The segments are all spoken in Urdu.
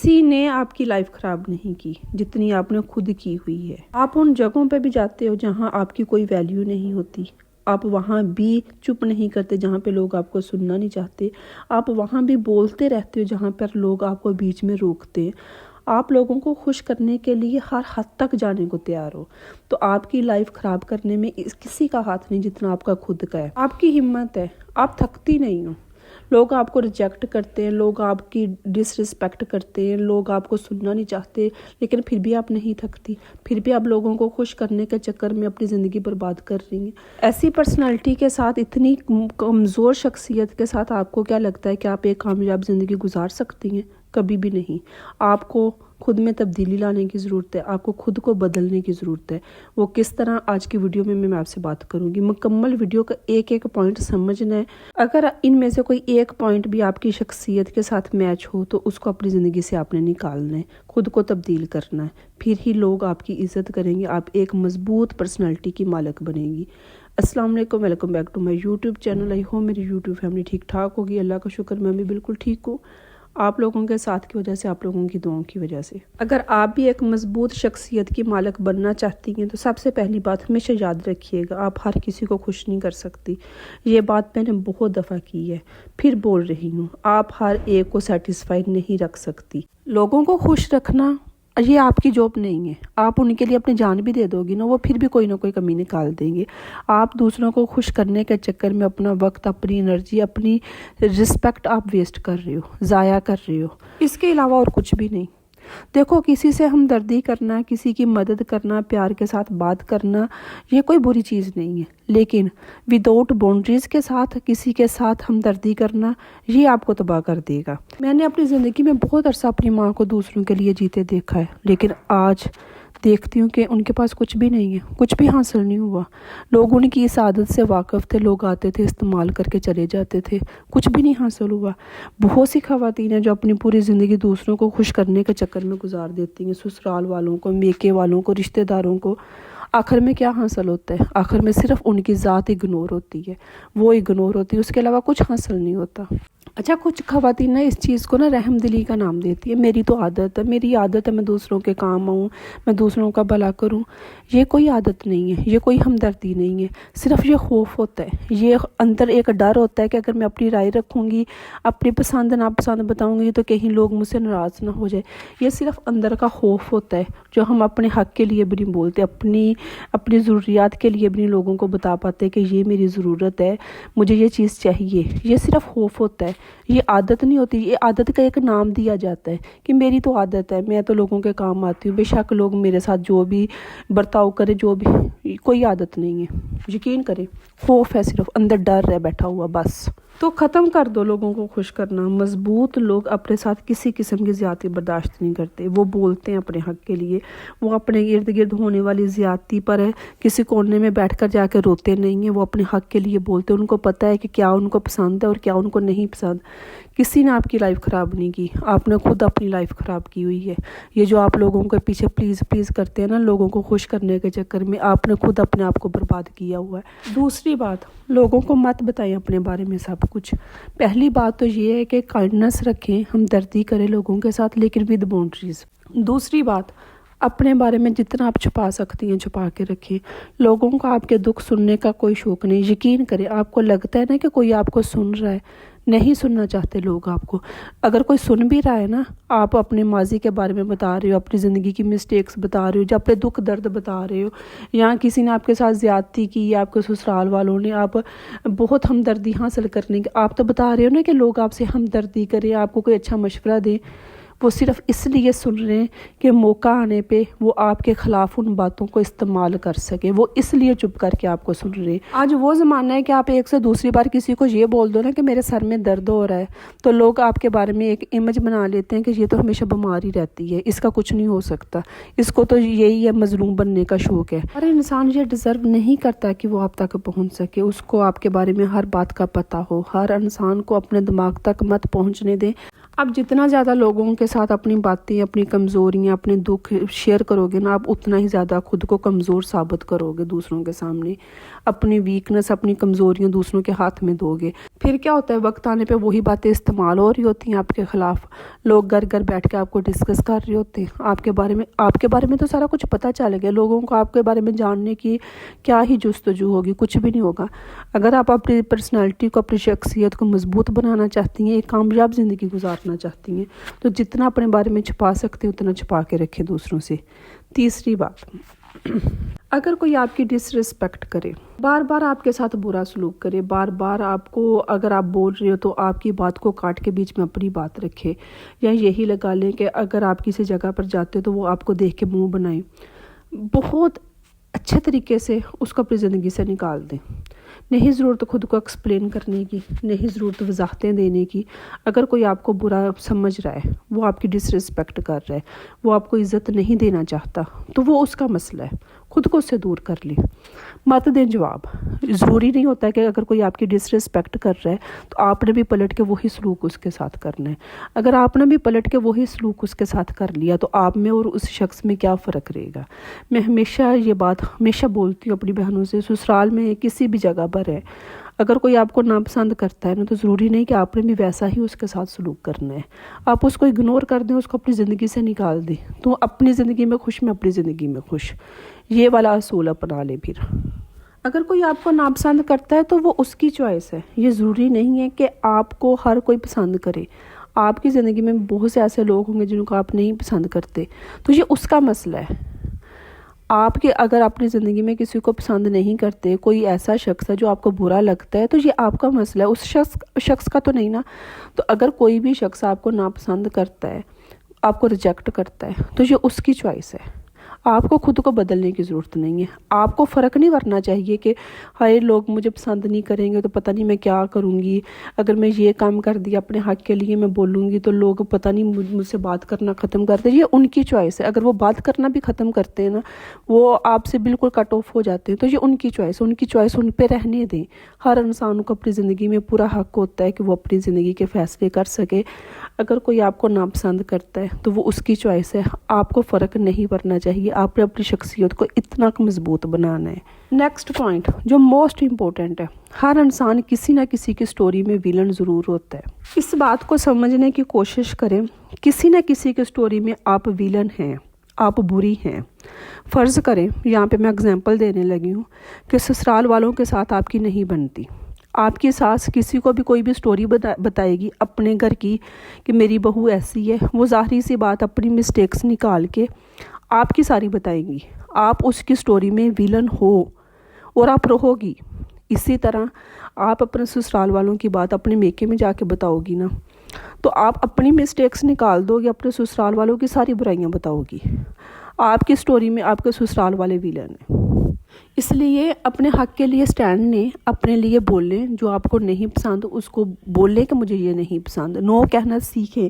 کسی نے آپ کی لائف خراب نہیں کی جتنی آپ نے خود کی ہوئی ہے۔ آپ ان جگہوں پہ بھی جاتے ہو جہاں آپ کی کوئی ویلیو نہیں ہوتی، آپ وہاں بھی چپ نہیں کرتے جہاں پہ لوگ آپ کو سننا نہیں چاہتے، آپ وہاں بھی بولتے رہتے ہو جہاں پر لوگ آپ کو بیچ میں روکتے ہیں، آپ لوگوں کو خوش کرنے کے لیے ہر حد تک جانے کو تیار ہو، تو آپ کی لائف خراب کرنے میں کسی کا ہاتھ نہیں جتنا آپ کا خود کا ہے۔ آپ کی ہمت ہے، آپ تھکتی نہیں ہو۔ لوگ آپ کو ریجیکٹ کرتے ہیں، لوگ آپ کی ڈس رسپیکٹ کرتے ہیں، لوگ آپ کو سننا نہیں چاہتے، لیکن پھر بھی آپ نہیں تھکتی، پھر بھی آپ لوگوں کو خوش کرنے کے چکر میں اپنی زندگی برباد کر رہی ہیں۔ ایسی پرسنالٹی کے ساتھ، اتنی کمزور شخصیت کے ساتھ آپ کو کیا لگتا ہے کہ آپ ایک کامیاب زندگی گزار سکتی ہیں؟ کبھی بھی نہیں۔ آپ کو خود میں تبدیلی لانے کی ضرورت ہے، آپ کو خود کو بدلنے کی ضرورت ہے۔ وہ کس طرح، آج کی ویڈیو میں آپ سے بات کروں گی۔ مکمل ویڈیو کا ایک ایک پوائنٹ سمجھنا ہے۔ اگر ان میں سے کوئی ایک پوائنٹ بھی آپ کی شخصیت کے ساتھ میچ ہو تو اس کو اپنی زندگی سے آپ نے نکالنا ہے، خود کو تبدیل کرنا ہے، پھر ہی لوگ آپ کی عزت کریں گے، آپ ایک مضبوط پرسنالٹی کی مالک بنیں گی۔ السلام علیکم، welcome back to my YouTube channel. I hope میری یوٹیوب فیملی ٹھیک ٹھاک ہوگی، اللہ کا شکر میں بھی بالکل ٹھیک ہوں، آپ لوگوں کے ساتھ کی وجہ سے، آپ لوگوں کی دعاؤں کی وجہ سے۔ اگر آپ بھی ایک مضبوط شخصیت کی مالک بننا چاہتی ہیں تو سب سے پہلی بات ہمیشہ یاد رکھیے گا، آپ ہر کسی کو خوش نہیں کر سکتی۔ یہ بات میں نے بہت دفعہ کی ہے، پھر بول رہی ہوں، آپ ہر ایک کو سیٹسفائیڈ نہیں رکھ سکتی۔ لوگوں کو خوش رکھنا یہ آپ کی جاب نہیں ہے، آپ ان کے لیے اپنی جان بھی دے دو گی نا، وہ پھر بھی کوئی نہ کوئی کمی نکال دیں گے۔ آپ دوسروں کو خوش کرنے کے چکر میں اپنا وقت، اپنی انرجی، اپنی رسپیکٹ آپ ویسٹ کر رہے ہو، ضائع کر رہے ہو، اس کے علاوہ اور کچھ بھی نہیں۔ دیکھو، کسی سے ہمدردی کرنا، کسی کی مدد کرنا، پیار کے ساتھ بات کرنا، یہ کوئی بری چیز نہیں ہے، لیکن وداؤٹ باؤنڈریز کے ساتھ کسی کے ساتھ ہمدردی کرنا، یہ آپ کو تباہ کر دے گا۔ میں نے اپنی زندگی میں بہت عرصہ اپنی ماں کو دوسروں کے لیے جیتے دیکھا ہے، لیکن آج دیکھتی ہوں کہ ان کے پاس کچھ بھی نہیں ہے، کچھ بھی حاصل نہیں ہوا۔ لوگ ان کی اس عادت سے واقف تھے، لوگ آتے تھے، استعمال کر کے چلے جاتے تھے، کچھ بھی نہیں حاصل ہوا۔ بہت سی خواتین ہیں جو اپنی پوری زندگی دوسروں کو خوش کرنے کے چکر میں گزار دیتی ہیں، سسرال والوں کو، میکے والوں کو، رشتہ داروں کو۔ آخر میں کیا حاصل ہوتا ہے؟ آخر میں صرف ان کی ذات اگنور ہوتی ہے، وہ اگنور ہوتی ہے، اس کے علاوہ کچھ حاصل نہیں ہوتا۔ اچھا، کچھ خواتین نا اس چیز کو نا رحم دلی کا نام دیتی ہے، میری تو عادت ہے، میری عادت ہے میں دوسروں کے کام آؤں، میں دوسروں کا بھلا کروں۔ یہ کوئی عادت نہیں ہے، یہ کوئی ہمدردی نہیں ہے، صرف یہ خوف ہوتا ہے، یہ اندر ایک ڈر ہوتا ہے کہ اگر میں اپنی رائے رکھوں گی، اپنی پسند ناپسند بتاؤں گی تو کہیں لوگ مجھ سے ناراض نہ ہو جائے۔ یہ صرف اندر کا خوف ہوتا ہے جو ہم اپنے حق کے لیے بھی نہیں بولتے، اپنی ضروریات کے لیے بھی نہیں لوگوں کو بتا پاتے کہ یہ میری ضرورت ہے، مجھے یہ چیز چاہیے۔ یہ صرف خوف ہوتا ہے، یہ عادت نہیں ہوتی۔ یہ عادت کا ایک نام دیا جاتا ہے کہ میری تو عادت ہے، میں تو لوگوں کے کام آتی ہوں، بے شک لوگ میرے ساتھ جو بھی برتاؤ کرے، جو بھی، کوئی عادت نہیں ہے۔ یقین کریں، خوف ہے، صرف اندر ڈر ہے بیٹھا ہوا، بس۔ تو ختم کر دو لوگوں کو خوش کرنا۔ مضبوط لوگ اپنے ساتھ کسی قسم کی زیادتی برداشت نہیں کرتے، وہ بولتے ہیں اپنے حق کے لیے، وہ اپنے ارد گرد ہونے والی زیادتی پر کسی کونے میں بیٹھ کر جا کے روتے نہیں ہیں، وہ اپنے حق کے لیے بولتے ہیں، ان کو پتہ ہے کہ کیا ان کو پسند ہے اور کیا ان کو نہیں پسند۔ کسی نے آپ کی لائف خراب نہیں کی، آپ نے خود اپنی لائف خراب کی ہوئی ہے۔ یہ جو آپ لوگوں کے پیچھے پلیز پلیز کرتے ہیں نا، لوگوں کو خوش کرنے کے چکر میں، آپ نے خود اپنے آپ کو برباد کیا ہوا ہے۔ دوسری بات، لوگوں کو مت بتائیں اپنے بارے میں سب کچھ۔ پہلی بات تو یہ ہے کہ کائنڈنس رکھیں، ہمدردی کریں لوگوں کے ساتھ، لیکن ود باؤنڈریز۔ دوسری بات، اپنے بارے میں جتنا آپ چھپا سکتی ہیں چھپا کے رکھیں۔ لوگوں کو آپ کے دکھ سننے کا کوئی شوق نہیں۔ یقین کریں، آپ کو لگتا ہے نا کہ کوئی آپ کو سن رہا ہے، نہیں سننا چاہتے لوگ آپ کو۔ اگر کوئی سن بھی رہا ہے نا، آپ اپنے ماضی کے بارے میں بتا رہے ہو، اپنی زندگی کی مسٹیکس بتا رہے ہو، جب اپنے دکھ درد بتا رہے ہو، یا کسی نے آپ کے ساتھ زیادتی کی، یا آپ کے سسرال والوں نے، آپ بہت ہمدردی حاصل کرنے کے، آپ تو بتا رہے ہو نا کہ لوگ آپ سے ہمدردی کریں، آپ کو کوئی اچھا مشورہ دیں، وہ صرف اس لیے سن رہے ہیں کہ موقع آنے پہ وہ آپ کے خلاف ان باتوں کو استعمال کر سکے، وہ اس لیے چپ کر کے آپ کو سن رہے ہیں۔ آج وہ زمانہ ہے کہ آپ ایک سے دوسری بار کسی کو یہ بول دو نا کہ میرے سر میں درد ہو رہا ہے، تو لوگ آپ کے بارے میں ایک امیج بنا لیتے ہیں کہ یہ تو ہمیشہ بیمار ہی رہتی ہے، اس کا کچھ نہیں ہو سکتا، اس کو تو یہی ہے، مظلوم بننے کا شوق ہے۔ ہر انسان یہ ڈیزرو نہیں کرتا کہ وہ آپ تک پہنچ سکے، اس کو آپ کے بارے میں ہر بات کا پتہ ہو۔ ہر انسان کو اپنے دماغ تک مت پہنچنے دیں، آپ جتنا زیادہ لوگوں کے ساتھ اپنی باتیں، اپنی کمزوریاں، اپنے دکھ شیئر کرو گے نا، آپ اتنا ہی زیادہ خود کو کمزور ثابت کرو گے دوسروں کے سامنے، اپنی ویکنس، اپنی کمزوریاں دوسروں کے ہاتھ میں دو گے۔ پھر کیا ہوتا ہے، وقت آنے پہ وہی باتیں استعمال ہو رہی ہوتی ہیں آپ کے خلاف، لوگ گھر گھر بیٹھ کے آپ کو ڈسکس کر رہے ہوتے ہیں آپ کے بارے میں تو سارا کچھ پتہ چل گیا، لوگوں کو آپ کے بارے میں جاننے کی کیا ہی جستجو ہوگی، کچھ بھی نہیں ہوگا۔ اگر آپ اپنی پرسنالٹی کو، اپنی شخصیت کو مضبوط بنانا چاہتی ہیں، ایک کامیاب زندگی گزارنا چاہتی ہیں، تو جتنا اپنے بارے میں چھپا سکتے ہیں اتنا چھپا کے رکھیں دوسروں سے۔ تیسری بات، اگر کوئی آپ کی ڈس رسپیکٹ کرے، بار بار آپ کے ساتھ برا سلوک کرے، بار بار آپ کو، اگر آپ بول رہے ہو تو آپ کی بات کو کاٹ کے بیچ میں اپنی بات رکھے، یا یہی لگا لیں کہ اگر آپ کسی جگہ پر جاتے ہو تو وہ آپ کو دیکھ کے منہ بنائیں، بہت اچھے طریقے سے اس کو اپنی زندگی سے نکال دیں۔ نہیں ضرورت خود کو ایکسپلین کرنے کی، نہیں ضرورت وضاحتیں دینے کی۔ اگر کوئی آپ کو برا سمجھ رہا ہے، وہ آپ کی ڈس رسپیکٹ کر رہا ہے، وہ آپ کو عزت نہیں دینا چاہتا، تو وہ اس کا مسئلہ ہے، خود کو اس سے دور کر لیں، مت دیں جواب۔ ضروری نہیں ہوتا ہے کہ اگر کوئی آپ کی ڈس رسپیکٹ کر رہا ہے تو آپ نے بھی پلٹ کے وہی سلوک اس کے ساتھ کرنا ہے۔ اگر آپ نے بھی پلٹ کے وہی سلوک اس کے ساتھ کر لیا تو آپ میں اور اس شخص میں کیا فرق رہے گا؟ میں ہمیشہ یہ بات ہمیشہ بولتی ہوں اپنی بہنوں سے، سسرال میں کسی بھی جگہ پر ہے، اگر کوئی آپ کو ناپسند کرتا ہے نا، تو ضروری نہیں کہ آپ نے بھی ویسا ہی اس کے ساتھ سلوک کرنا ہے۔ آپ اس کو اگنور کر دیں، اس کو اپنی زندگی سے نکال دیں، تو اپنی زندگی میں خوش، میں اپنی زندگی میں خوش، یہ والا اصول اپنا لیں۔ پھر اگر کوئی آپ کو ناپسند کرتا ہے تو وہ اس کی چوائس ہے، یہ ضروری نہیں ہے کہ آپ کو ہر کوئی پسند کرے۔ آپ کی زندگی میں بہت سے ایسے لوگ ہوں گے جن کو آپ نہیں پسند کرتے، تو یہ اس کا مسئلہ ہے۔ آپ کے اگر اپنی زندگی میں کسی کو پسند نہیں کرتے، کوئی ایسا شخص ہے جو آپ کو برا لگتا ہے، تو یہ آپ کا مسئلہ ہے، اس شخص کا تو نہیں نا۔ تو اگر کوئی بھی شخص آپ کو ناپسند کرتا ہے، آپ کو ریجیکٹ کرتا ہے، تو یہ اس کی چوائس ہے، آپ کو خود کو بدلنے کی ضرورت نہیں ہے۔ آپ کو فرق نہیں ورنا چاہیے کہ ہائے لوگ مجھے پسند نہیں کریں گے تو پتہ نہیں میں کیا کروں گی، اگر میں یہ کام کر دیا اپنے حق کے لیے میں بولوں گی تو لوگ پتہ نہیں مجھ سے بات کرنا ختم کر دیں۔ یہ ان کی چوائس ہے، اگر وہ بات کرنا بھی ختم کرتے ہیں نا، وہ آپ سے بالکل کٹ آف ہو جاتے ہیں، تو یہ ان کی چوائس، ان کی چوائس ان پہ رہنے دیں۔ ہر انسان کو اپنی زندگی میں پورا حق ہوتا ہے کہ وہ اپنی زندگی کے فیصلے کر سکے۔ اگر کوئی آپ کو ناپسند کرتا ہے تو وہ اس کی چوائس ہے، آپ کو فرق نہیں پڑنا چاہیے۔ آپ نے اپنی شخصیت کو اتنا مضبوط بنانا ہے۔ نیکسٹ پوائنٹ جو موسٹ امپورٹنٹ ہے، ہر انسان کسی نہ کسی کی سٹوری میں ویلن ضرور ہوتا ہے۔ اس بات کو سمجھنے کی کوشش کریں، کسی نہ کسی کی سٹوری میں آپ ویلن ہیں، آپ بری ہیں۔ فرض کریں، یہاں پہ میں اگزامپل دینے لگی ہوں کہ سسرال والوں کے ساتھ آپ کی نہیں بنتی، آپ کی ساس کسی کو بھی کوئی بھی سٹوری بتائے گی اپنے گھر کی کہ میری بہو ایسی ہے، وہ ظاہری سی بات اپنی مسٹیکس نکال کے آپ کی ساری بتائیں گی، آپ اس کی سٹوری میں ویلن ہو اور آپ رہو گی۔ اسی طرح آپ اپنے سسرال والوں کی بات اپنے میکے میں جا کے بتاؤ گی نا، تو آپ اپنی مسٹیکس نکال دو گے، اپنے سسرال والوں کی ساری برائیاں بتاؤ گی، آپ کی سٹوری میں آپ کے سسرال والے ویلن ہیں۔ اس لیے اپنے حق کے لیے سٹینڈ لیں، اپنے لیے بولیں، جو آپ کو نہیں پسند اس کو بولیں کہ مجھے یہ نہیں پسند، نو کہنا سیکھیں۔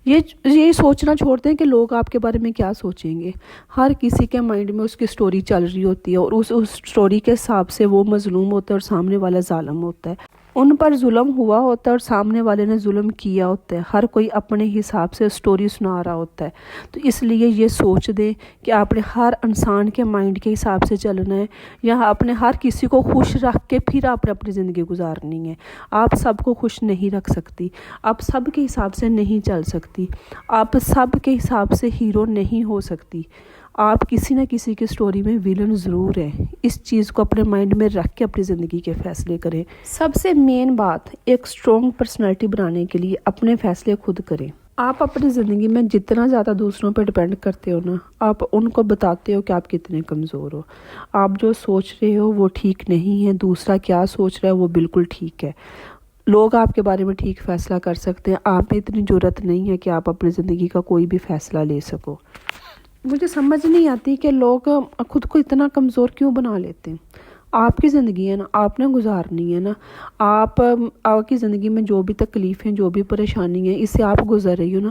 یہ سوچنا چھوڑ دیں کہ لوگ آپ کے بارے میں کیا سوچیں گے۔ ہر کسی کے مائنڈ میں اس کی سٹوری چل رہی ہوتی ہے، اور اس سٹوری کے حساب سے وہ مظلوم ہوتا ہے اور سامنے والا ظالم ہوتا ہے۔ ان پر ظلم ہوا ہوتا ہے اور سامنے والے نے ظلم کیا ہوتا ہے، ہر کوئی اپنے حساب سے سٹوری سنا رہا ہوتا ہے۔ تو اس لیے یہ سوچ دیں کہ آپ نے ہر انسان کے مائنڈ کے حساب سے چلنا ہے، یا آپ نے ہر کسی کو خوش رکھ کے پھر آپ نے اپنی زندگی گزارنی ہے۔ آپ سب کو خوش نہیں رکھ سکتی، آپ سب کے حساب سے نہیں چل سکتی، آپ سب کے حساب سے ہیرو نہیں ہو سکتی۔ آپ کسی نہ کسی کی سٹوری میں ویلن ضرور ہے، اس چیز کو اپنے مائنڈ میں رکھ کے اپنی زندگی کے فیصلے کریں۔ سب سے مین بات، ایک سٹرونگ پرسنالٹی بنانے کے لیے اپنے فیصلے خود کریں۔ آپ اپنی زندگی میں جتنا زیادہ دوسروں پہ ڈپینڈ کرتے ہو نا، آپ ان کو بتاتے ہو کہ آپ کتنے کمزور ہو۔ آپ جو سوچ رہے ہو وہ ٹھیک نہیں ہے، دوسرا کیا سوچ رہا ہے وہ بالکل ٹھیک ہے۔ لوگ آپ کے بارے میں ٹھیک فیصلہ کر سکتے ہیں، آپ میں اتنی جرأت نہیں ہے کہ آپ اپنی زندگی کا کوئی بھی فیصلہ لے سکو۔ مجھے سمجھ نہیں آتی کہ لوگ خود کو اتنا کمزور کیوں بنا لیتے ہیں۔ آپ کی زندگی ہے نا، آپ نے گزارنی ہے نا۔ آپ کی زندگی میں جو بھی تکلیفیں، جو بھی پریشانی ہیں، اس سے آپ گزر رہی ہو نا،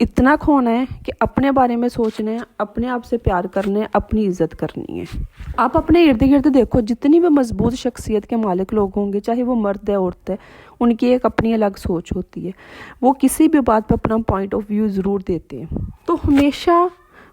اتنا کھونا ہے کہ اپنے بارے میں سوچنا ہے، اپنے آپ سے پیار کرنا ہے، اپنی عزت کرنی ہے. آپ اپنے ارد گرد دیکھو، جتنی بھی مضبوط شخصیت کے مالک لوگ ہوں گے، چاہے وہ مرد ہے عورت ہے، ان کی ایک اپنی الگ سوچ ہوتی ہے. وہ کسی بھی بات پہ اپنا پوائنٹ آف ویو ضرور دیتے ہیں. تو ہمیشہ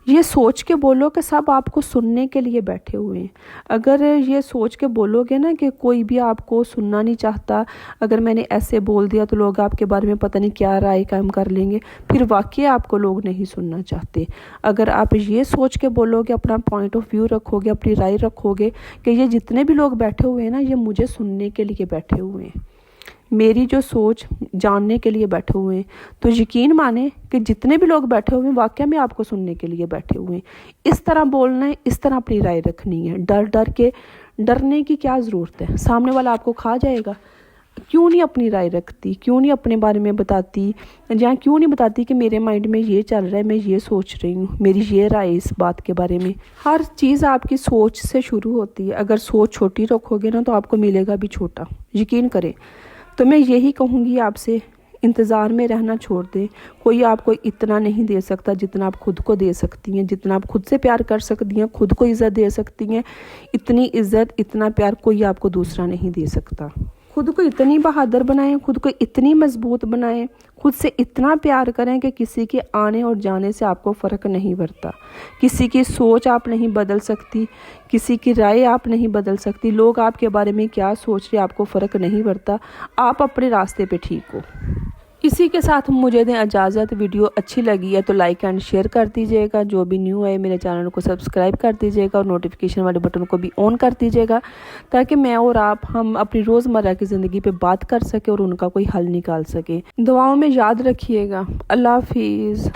یہ سوچ کے بولو کہ سب آپ کو سننے کے لیے بیٹھے ہوئے ہیں. اگر یہ سوچ کے بولو گے نا کہ کوئی بھی آپ کو سننا نہیں چاہتا، اگر میں نے ایسے بول دیا تو لوگ آپ کے بارے میں پتہ نہیں کیا رائے قائم کر لیں گے، پھر واقعی آپ کو لوگ نہیں سننا چاہتے. اگر آپ یہ سوچ کے بولو گے، اپنا پوائنٹ آف ویو رکھو گے، اپنی رائے رکھو گے کہ یہ جتنے بھی لوگ بیٹھے ہوئے ہیں نا، یہ مجھے سننے کے لیے بیٹھے ہوئے ہیں، میری جو سوچ جاننے کے لیے بیٹھے ہوئے ہیں، تو یقین مانیں کہ جتنے بھی لوگ بیٹھے ہوئے ہیں واقعہ میں آپ کو سننے کے لیے بیٹھے ہوئے ہیں. اس طرح بولنا ہے، اس طرح اپنی رائے رکھنی ہے. ڈرنے کی کیا ضرورت ہے؟ سامنے والا آپ کو کھا جائے گا. کیوں نہیں اپنی رائے رکھتی؟ کیوں نہیں اپنے بارے میں بتاتی؟ کیوں نہیں بتاتی کہ میرے مائنڈ میں یہ چل رہا ہے، میں یہ سوچ رہی ہوں، میری یہ رائے اس بات کے بارے میں. ہر چیز آپ کی سوچ سے شروع ہوتی ہے. اگر سوچ چھوٹی رکھو گے نا تو آپ کو ملے گا بھی چھوٹا، یقین کریں. تو میں یہی کہوں گی آپ سے، انتظار میں رہنا چھوڑ دیں. کوئی آپ کو اتنا نہیں دے سکتا جتنا آپ خود کو دے سکتی ہیں، جتنا آپ خود سے پیار کر سکتی ہیں، خود کو عزت دے سکتی ہیں. اتنی عزت، اتنا پیار کوئی آپ کو دوسرا نہیں دے سکتا. خود کو اتنی بہادر بنائیں، خود کو اتنی مضبوط بنائیں، خود سے اتنا پیار کریں کہ کسی کے آنے اور جانے سے آپ کو فرق نہیں پڑتا. کسی کی سوچ آپ نہیں بدل سکتی، کسی کی رائے آپ نہیں بدل سکتی. لوگ آپ کے بارے میں کیا سوچ رہے آپ کو فرق نہیں پڑتا. آپ اپنے راستے پہ ٹھیک ہو. اسی کے ساتھ مجھے دیں اجازت. ویڈیو اچھی لگی ہے تو لائک اینڈ شیئر کر دیجیے گا. جو بھی نیو ہے میرے چینل کو سبسکرائب کر دیجیے گا اور نوٹیفیکیشن والے بٹن کو بھی آن کر دیجیے گا، تاکہ میں اور آپ ہم اپنی روزمرہ کی زندگی پہ بات کر سکیں اور ان کا کوئی حل نکال سکیں. دعاؤں میں یاد رکھیے گا. اللہ حافظ.